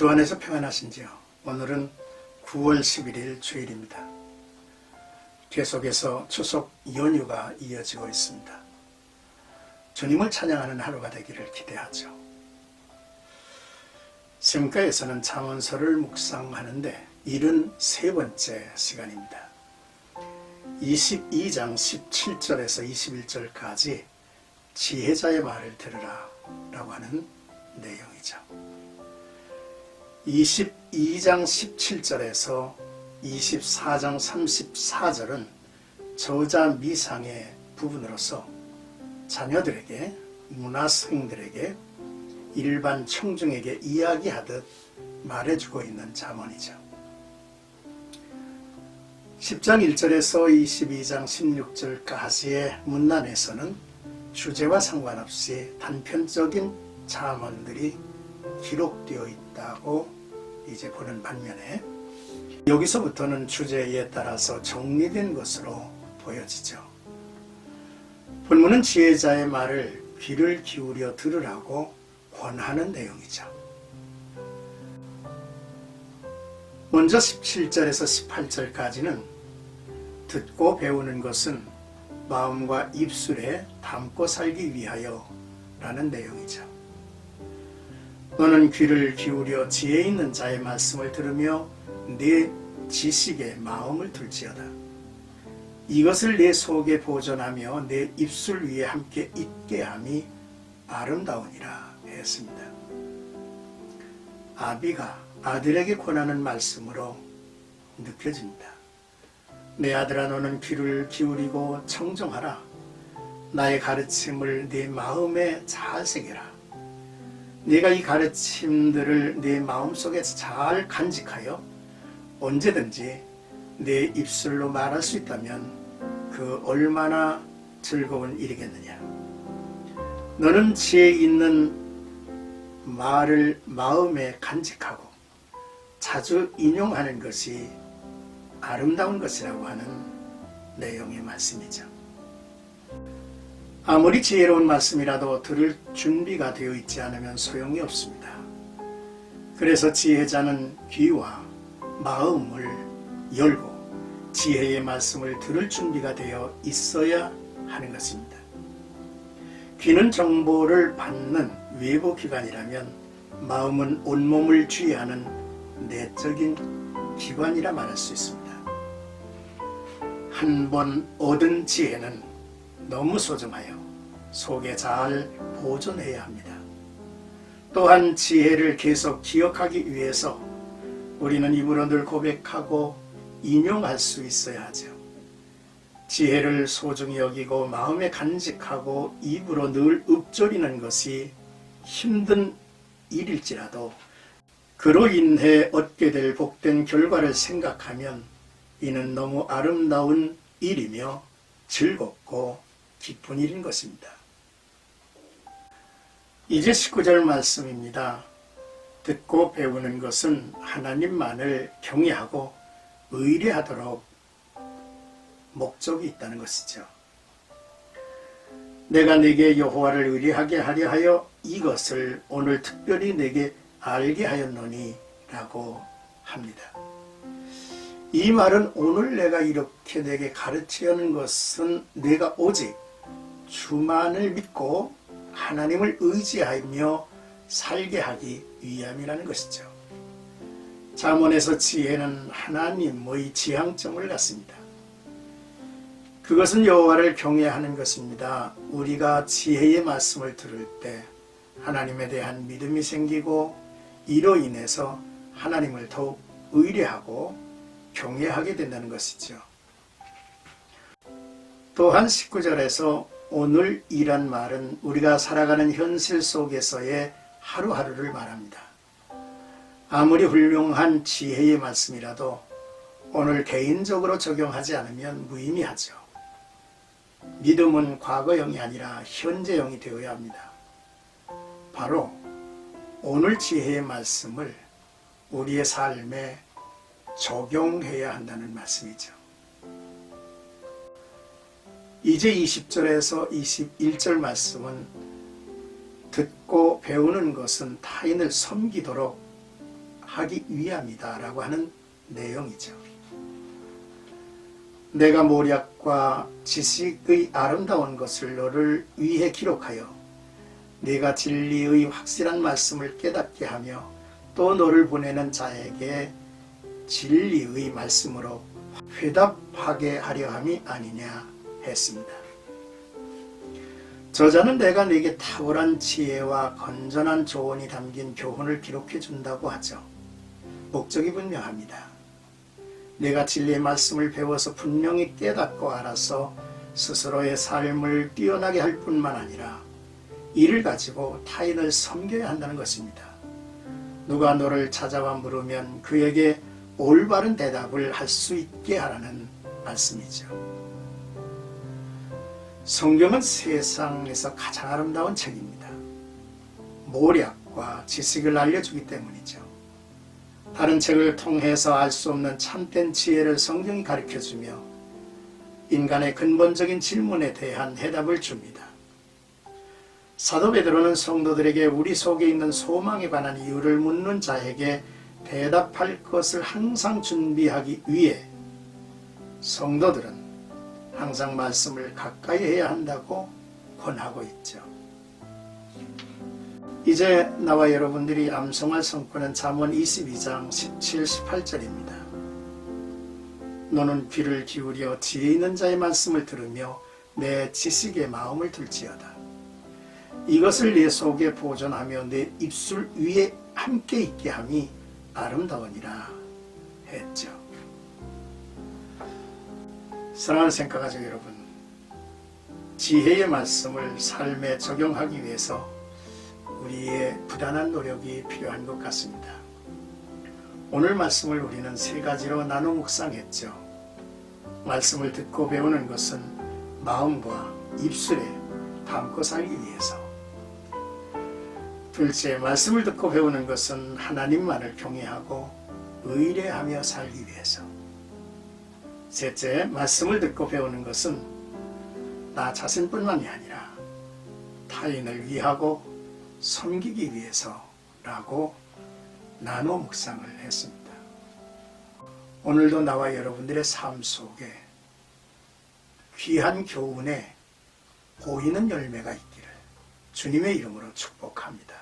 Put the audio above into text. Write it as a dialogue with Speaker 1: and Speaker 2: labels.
Speaker 1: 주 안에서 평안하신지요? 오늘은 9월 11일 주일입니다. 계속해서 추석 연휴가 이어지고 있습니다. 주님을 찬양하는 하루가 되기를 기대하죠. 샘가에서는 잠언서를 묵상하는데 73번째 시간입니다. 22장 17절에서 21절까지 지혜자의 말을 들으라 라고 하는 내용이죠. 22장 17절에서 24장 34절은 저자 미상의 부분으로서 자녀들에게, 문화생들에게, 일반 청중에게 이야기하듯 말해주고 있는 잠언이죠. 10장 1절에서 22장 16절까지의 문란에서는 주제와 상관없이 단편적인 잠언들이 기록되어 있다고 이제 보는 반면에 여기서부터는 주제에 따라서 정리된 것으로 보여지죠. 본문은 지혜자의 말을 귀를 기울여 들으라고 권하는 내용이죠. 먼저 17절에서 18절까지는 듣고 배우는 것은 마음과 입술에 담고 살기 위하여 라는 내용이죠. 너는 귀를 기울여 지혜 있는 자의 말씀을 들으며 네 지식에 마음을 둘지어다. 이것을 내 속에 보존하며 내 입술 위에 함께 있게 함이 아름다우니라 했습니다. 아비가 아들에게 권하는 말씀으로 느껴집니다. 내 아들아, 너는 귀를 기울이고 청정하라. 나의 가르침을 네 마음에 잘 새겨라. 네가 이 가르침들을 네 마음속에 잘 간직하여 언제든지 내 입술로 말할 수 있다면 그 얼마나 즐거운 일이겠느냐. 너는 지혜 있는 말을 마음에 간직하고 자주 인용하는 것이 아름다운 것이라고 하는 내용의 말씀이죠. 아무리 지혜로운 말씀이라도 들을 준비가 되어 있지 않으면 소용이 없습니다. 그래서 지혜자는 귀와 마음을 열고 지혜의 말씀을 들을 준비가 되어 있어야 하는 것입니다. 귀는 정보를 받는 외부 기관이라면 마음은 온몸을 주의하는 내적인 기관이라 말할 수 있습니다. 한 번 얻은 지혜는 너무 소중하여 속에 잘 보존해야 합니다. 또한 지혜를 계속 기억하기 위해서 우리는 입으로 늘 고백하고 인용할 수 있어야 하죠. 지혜를 소중히 여기고 마음에 간직하고 입으로 늘 읊조리는 것이 힘든 일일지라도 그로 인해 얻게 될 복된 결과를 생각하면 이는 너무 아름다운 일이며 즐겁고 기쁜 일인 것입니다. 이제 19절 말씀입니다. 듣고 배우는 것은 하나님만을 경외하고 의뢰하도록 목적이 있다는 것이죠. 내가 네게 여호와를 의뢰하게 하려 하여 이것을 오늘 특별히 네게 알게 하였노니 라고 합니다. 이 말은 오늘 내가 이렇게 네게 가르치려는 것은 네가 오직 주만을 믿고 하나님을 의지하며 살게 하기 위함이라는 것이죠. 잠언에서 지혜는 하나님의 지향점을 갖습니다. 그것은 여호와를 경외하는 것입니다. 우리가 지혜의 말씀을 들을 때 하나님에 대한 믿음이 생기고 이로 인해서 하나님을 더욱 의뢰하고 경외하게 된다는 것이죠. 또한 19절에서 오늘이란 말은 우리가 살아가는 현실 속에서의 하루하루를 말합니다. 아무리 훌륭한 지혜의 말씀이라도 오늘 개인적으로 적용하지 않으면 무의미하죠. 믿음은 과거형이 아니라 현재형이 되어야 합니다. 바로 오늘 지혜의 말씀을 우리의 삶에 적용해야 한다는 말씀이죠. 이제 20절에서 21절 말씀은 듣고 배우는 것은 타인을 섬기도록 하기 위함이다 라고 하는 내용이죠. 내가 모략과 지식의 아름다운 것을 너를 위해 기록하여 네가 진리의 확실한 말씀을 깨닫게 하며 또 너를 보내는 자에게 진리의 말씀으로 회답하게 하려 함이 아니냐 했습니다. 저자는 내가 네게 탁월한 지혜와 건전한 조언이 담긴 교훈을 기록해 준다고 하죠. 목적이 분명합니다. 내가 진리의 말씀을 배워서 분명히 깨닫고 알아서 스스로의 삶을 뛰어나게 할 뿐만 아니라 이를 가지고 타인을 섬겨야 한다는 것입니다. 누가 너를 찾아와 물으면 그에게 올바른 대답을 할 수 있게 하라는 말씀이죠. 성경은 세상에서 가장 아름다운 책입니다. 모략과 지식을 알려주기 때문이죠. 다른 책을 통해서 알 수 없는 참된 지혜를 성경이 가르쳐주며 인간의 근본적인 질문에 대한 해답을 줍니다. 사도 베드로는 성도들에게 우리 속에 있는 소망에 관한 이유를 묻는 자에게 대답할 것을 항상 준비하기 위해 성도들은 항상 말씀을 가까이 해야 한다고 권하고 있죠. 이제 나와 여러분들이 암송할 성구는 잠언 22장 17, 18절입니다. 너는 귀를 기울여 지혜 있는 자의 말씀을 들으며 내 지식에 마음을 둘지어다. 이것을 내 속에 보존하며 내 입술 위에 함께 있게 함이 아름다우니라 했죠. 사랑하는 생각가족 여러분, 지혜의 말씀을 삶에 적용하기 위해서 우리의 부단한 노력이 필요한 것 같습니다. 오늘 말씀을 우리는 세 가지로 나눠 묵상했죠. 말씀을 듣고 배우는 것은 마음과 입술에 담고 살기 위해서. 둘째, 말씀을 듣고 배우는 것은 하나님만을 경외하고 의뢰하며 살기 위해서. 셋째, 말씀을 듣고 배우는 것은 나 자신뿐만이 아니라 타인을 위하고 섬기기 위해서라고 나눠 묵상을 했습니다. 오늘도 나와 여러분들의 삶 속에 귀한 교훈에 보이는 열매가 있기를 주님의 이름으로 축복합니다.